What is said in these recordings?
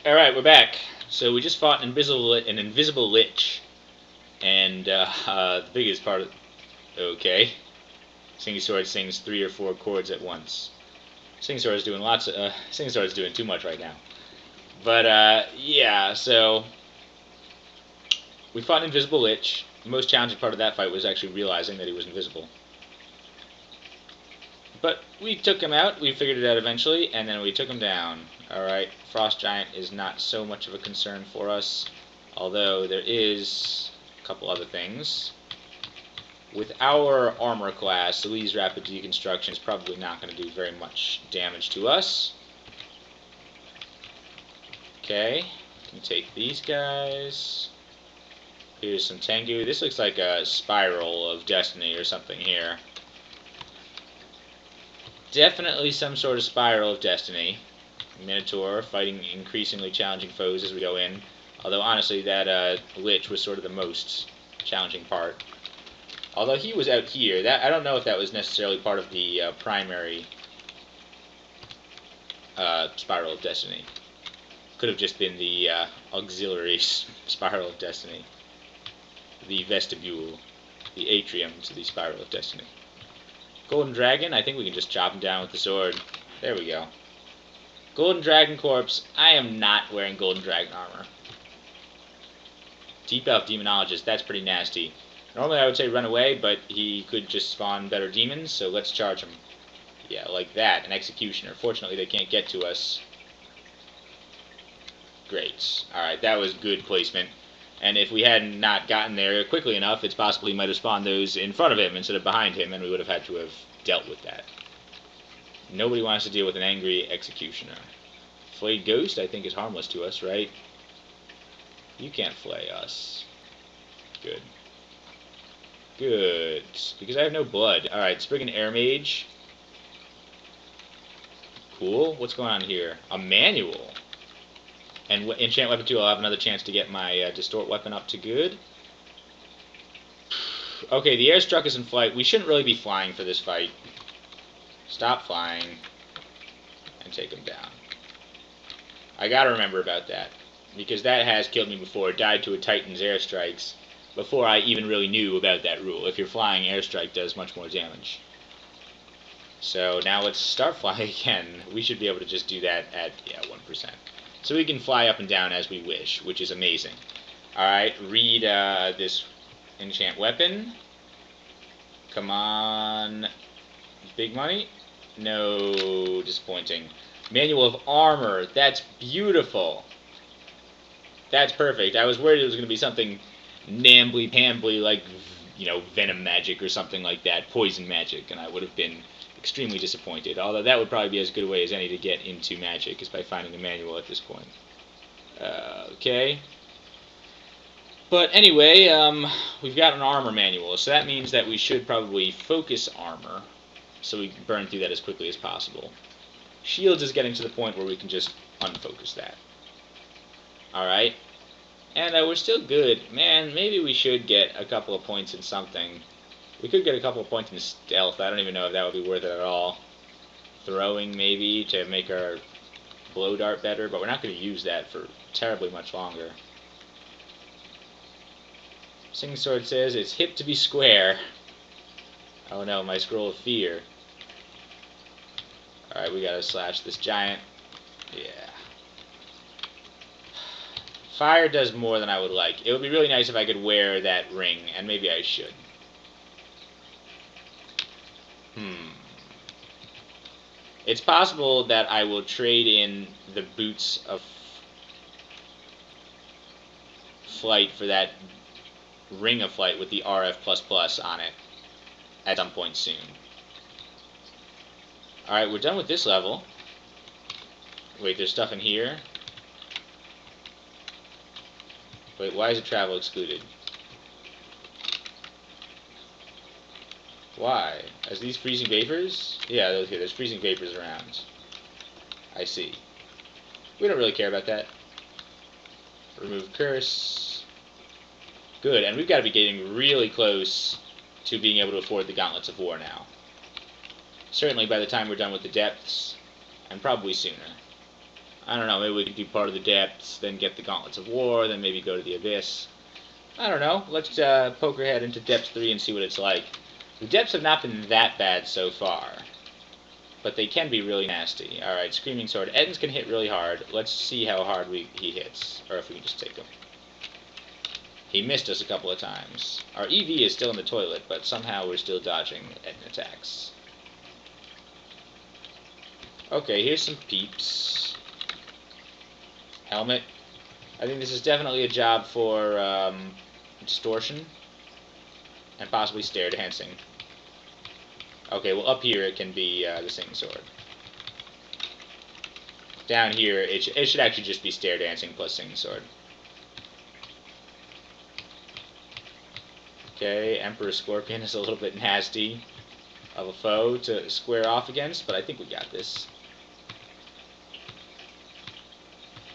Alright, we're back. So we just fought an invisible lich. And the biggest part of... Okay. Singing Sword sings 3 or 4 chords at once. Singing Sword is doing lots of... Singing Sword is doing too much right now. But, yeah, so... We fought an invisible lich. The most challenging part of that fight was actually realizing that he was invisible. But we took him out, we figured it out eventually, and then we took him down. Alright, Frost Giant is not so much of a concern for us, although there is a couple other things. With our armor class, Louise Rapid Deconstruction is probably not going to do very much damage to us. Okay, can take these guys. Here's some Tengu. This looks like a spiral of destiny or something here. Definitely some sort of spiral of destiny. Minotaur fighting increasingly challenging foes as we go in. Although honestly that Lich was sort of the most challenging part. Although he was out here, that I don't know if that was necessarily part of the primary Spiral of Destiny. Could have just been the auxiliary Spiral of Destiny. The vestibule, the atrium to the Spiral of Destiny. Golden Dragon, I think we can just chop him down with the sword. There we go. Golden Dragon Corpse, I am not wearing Golden Dragon armor. Deep Elf Demonologist, that's pretty nasty. Normally I would say run away, but he could just spawn better demons, so let's charge him. Yeah, like that, an Executioner. Fortunately they can't get to us. Great. Alright, that was good placement. And if we had not gotten there quickly enough, it's possible he might have spawned those in front of him instead of behind him, and we would have had to have dealt with that. Nobody wants to deal with an angry Executioner. Flayed Ghost, I think, is harmless to us, right? You can't flay us. Good. Good. Because I have no blood. Alright, Spriggan Air Mage. Cool. What's going on here? A manual. And Enchant Weapon 2, I'll have another chance to get my Distort Weapon up to good. Okay, the Airstruck is in flight. We shouldn't really be flying for this fight. Stop flying. And take him down. I gotta remember about that. Because that has killed me before. Died to a Titan's airstrikes before I even really knew about that rule. If you're flying, airstrike does much more damage. So now let's start flying again. We should be able to just do that at, 1%. So we can fly up and down as we wish, which is amazing. Alright, read this enchant weapon. Come on. Big money? No, disappointing. Manual of Armor. That's beautiful. That's perfect. I was worried it was going to be something nambly-pambly like, venom magic or something like that, poison magic, and I would have been extremely disappointed. Although that would probably be as good a way as any to get into magic, is by finding a manual at this point. Okay. But anyway, we've got an armor manual, so that means that we should probably focus armor, so we can burn through that as quickly as possible. Shields is getting to the point where we can just unfocus that. Alright. And we're still good. Man, maybe we should get a couple of points in something. We could get a couple of points in stealth. I don't even know if that would be worth it at all. Throwing, maybe, to make our blow dart better, but we're not going to use that for terribly much longer. Singing Sword says, it's hip to be square. Oh no, my Scroll of Fear. Alright, we gotta slash this giant. Yeah. Fire does more than I would like. It would be really nice if I could wear that ring, and maybe I should. It's possible that I will trade in the Boots of Flight for that Ring of Flight with the RF++ on it at some point soon. Alright, we're done with this level. Wait, there's stuff in here. Wait, why is it travel excluded? Why? As these freezing vapors? Yeah, okay, there's freezing vapors around. I see. We don't really care about that. Remove curse. Good, and we've got to be getting really close to being able to afford the Gauntlets of War now. Certainly by the time we're done with the depths, and probably sooner. I don't know, maybe we could do part of the depths, then get the Gauntlets of War, then maybe go to the Abyss. I don't know. Let's poke our head into Depths 3 and see what it's like. The depths have not been that bad so far, but they can be really nasty. Alright, Screaming Sword. Ettins can hit really hard. Let's see how hard he hits, or if we can just take him. He missed us a couple of times. Our EV is still in the toilet, but somehow we're still dodging Ettin attacks. Okay, here's some peeps. Helmet. I think this is definitely a job for distortion and possibly stair dancing. Okay, well up here it can be the Singing Sword. Down here it should actually just be stair dancing plus Singing Sword. Okay, Emperor Scorpion is a little bit nasty of a foe to square off against, but I think we got this.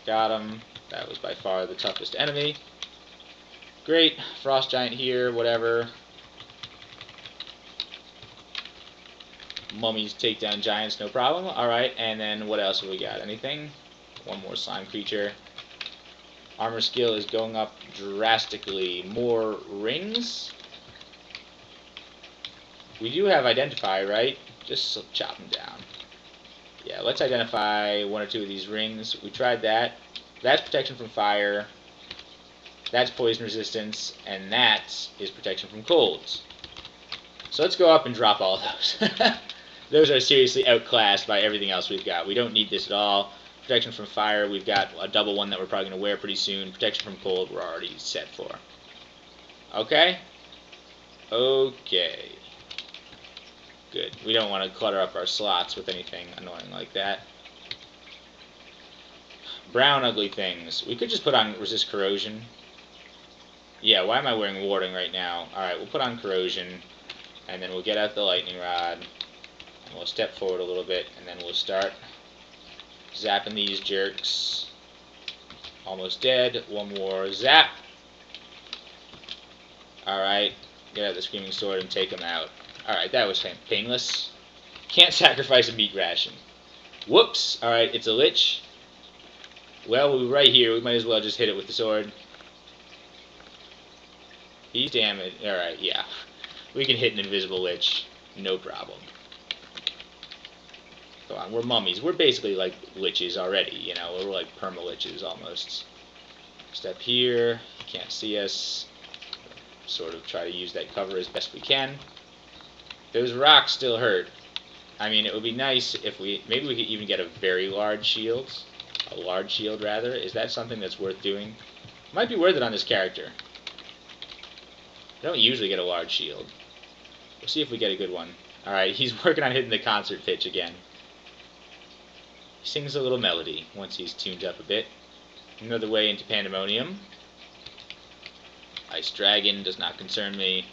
Got him. That was by far the toughest enemy. Great. Frost Giant here, whatever. Mummies take down giants, no problem. Alright, and then what else have we got? Anything? One more slime creature. Armor skill is going up drastically. More rings? We do have Identify, right? Just chop them down. Yeah, let's identify one or two of these rings. We tried that. That's protection from fire. That's poison resistance. And that is protection from colds. So let's go up and drop all of those. Those are seriously outclassed by everything else we've got. We don't need this at all. Protection from fire, we've got a double one that we're probably going to wear pretty soon. Protection from cold, we're already set for. Okay? Okay. Good. We don't want to clutter up our slots with anything annoying like that. Brown ugly things. We could just put on resist corrosion. Yeah, why am I wearing warding right now? Alright, we'll put on corrosion, and then we'll get out the lightning rod, and we'll step forward a little bit, and then we'll start zapping these jerks. Almost dead. One more zap. Alright, get out the Screaming Sword and take them out. Alright, that was painless. Can't sacrifice a meat ration. Whoops! Alright, it's a lich. Well, we're right here. We might as well just hit it with the sword. He's damaged. Alright, yeah. We can hit an invisible lich. No problem. Come on, we're mummies. We're basically like liches already, you know. We're like perma-liches almost. Step here. You can't see us. Sort of try to use that cover as best we can. Those rocks still hurt. I mean, it would be nice if maybe we could even get a very large shield. A large shield, rather. Is that something that's worth doing? Might be worth it on this character. I don't usually get a large shield. We'll see if we get a good one. Alright, he's working on hitting the concert pitch again. He sings a little melody once he's tuned up a bit. Another way into Pandemonium. Ice Dragon does not concern me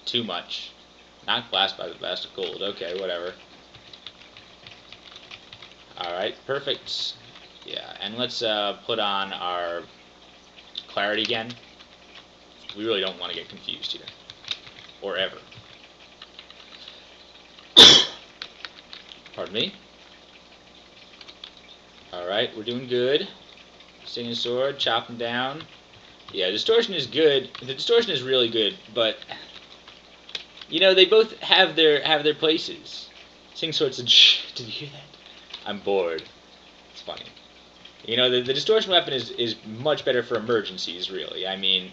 too much. Not Blast by the Blast of Cold. Okay, whatever. Alright, perfect. Yeah, and let's put on our Clarity again. We really don't want to get confused here. Or ever. Pardon me. Alright, we're doing good. Singing Sword, chop them down. Yeah, Distortion is good. The Distortion is really good, but you know, they both have their places. Singing Sword said, shh, did you hear that? I'm bored. It's funny. You know, the Distortion weapon is much better for emergencies, really. I mean,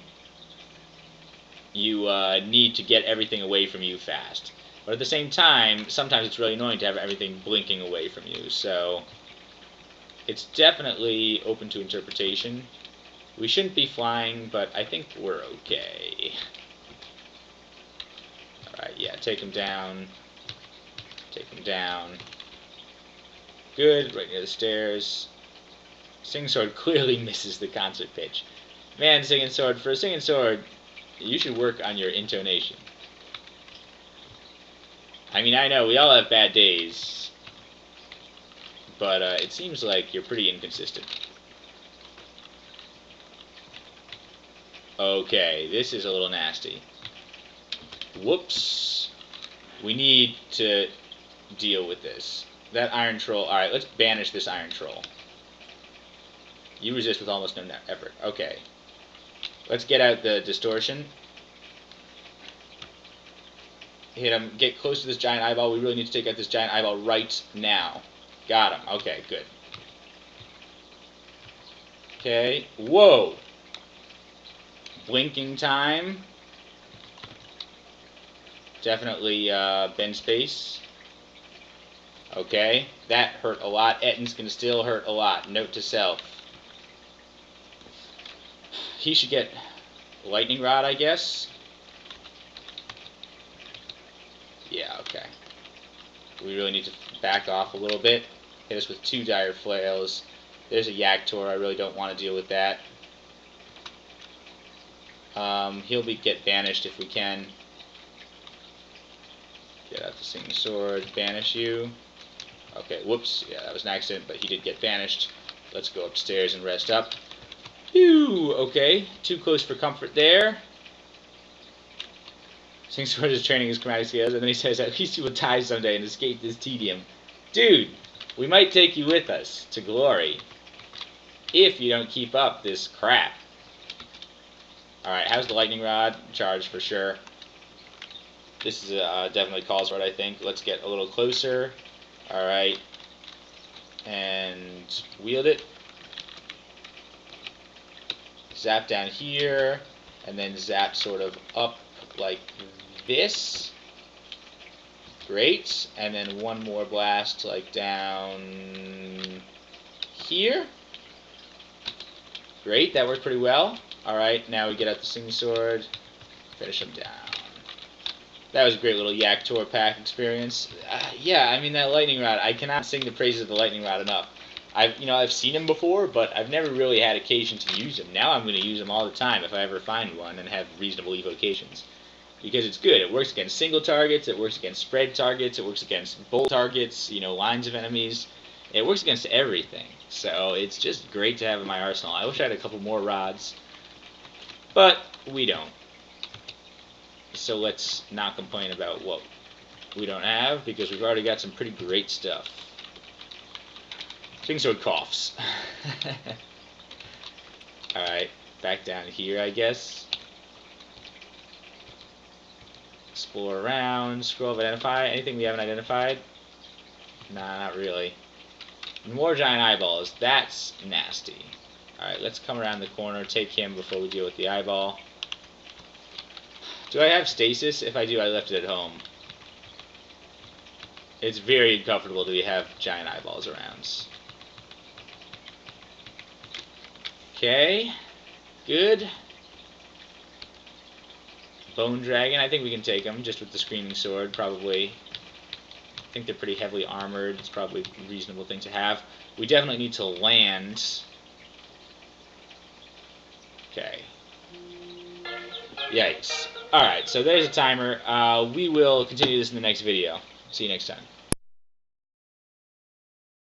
you need to get everything away from you fast. But at the same time, sometimes it's really annoying to have everything blinking away from you. So, it's definitely open to interpretation. We shouldn't be flying, but I think we're okay. Alright, yeah, take him down. Take him down. Good, right near the stairs. Singing Sword clearly misses the concert pitch. Man, Singing Sword, for a Singing Sword, you should work on your intonation. I mean, I know, we all have bad days, but it seems like you're pretty inconsistent. Okay, this is a little nasty. Whoops. We need to deal with this. That Iron Troll. Alright, let's banish this Iron Troll. You resist with almost no effort. Okay. Let's get out the Distortion. Hit him. Get close to this giant eyeball. We really need to take out this giant eyeball right now. Got him. Okay, good. Okay. Whoa. Blinking time. Definitely bend space. Okay. That hurt a lot. Ettin's going to still hurt a lot. Note to self. He should get Lightning Rod, I guess. Yeah, okay. We really need to back off a little bit. Hit us with 2 Dire Flails. There's a Yaktor. I really don't want to deal with that. He'll get banished if we can. Get out the Singing Sword. Banish you. Okay, whoops. Yeah, that was an accident, but he did get banished. Let's go upstairs and rest up. Phew! Okay, too close for comfort there. Singing Sword is training his chromatic skills, and then he says, at least you will die someday and escape this tedium. Dude, we might take you with us to glory if you don't keep up this crap. Alright, how's the Lightning Rod? Charged for sure. This is definitely calls for it, I think. Let's get a little closer. Alright. And wield it. Zap down here. And then zap sort of up like this. Great. And then one more blast like down here. Great, that worked pretty well. Alright, now we get out the Singing Sword. Finish him down. That was a great little Yaktor pack experience. Yeah, I mean, that Lightning Rod, I cannot sing the praises of the Lightning Rod enough. I've seen him before, but I've never really had occasion to use him. Now I'm going to use him all the time if I ever find one and have reasonable evocations. Because it's good. It works against single targets, it works against spread targets, it works against bolt targets, lines of enemies. It works against everything. So it's just great to have in my arsenal. I wish I had a couple more rods, but we don't. So let's not complain about what we don't have, because we've already got some pretty great stuff. Singing Sword coughs. Alright, back down here, I guess. Explore around, scroll of identify. Anything we haven't identified? Nah, not really. More giant eyeballs. That's nasty. Alright, let's come around the corner, take him before we deal with the eyeball. Do I have stasis? If I do, I left it at home. It's very uncomfortable to have giant eyeballs around. Okay. Good. Bone Dragon. I think we can take him just with the Screaming Sword, probably. I think they're pretty heavily armored. It's probably a reasonable thing to have. We definitely need to land. Okay. Yikes. Alright, so there's a timer. We will continue this in the next video. See you next time.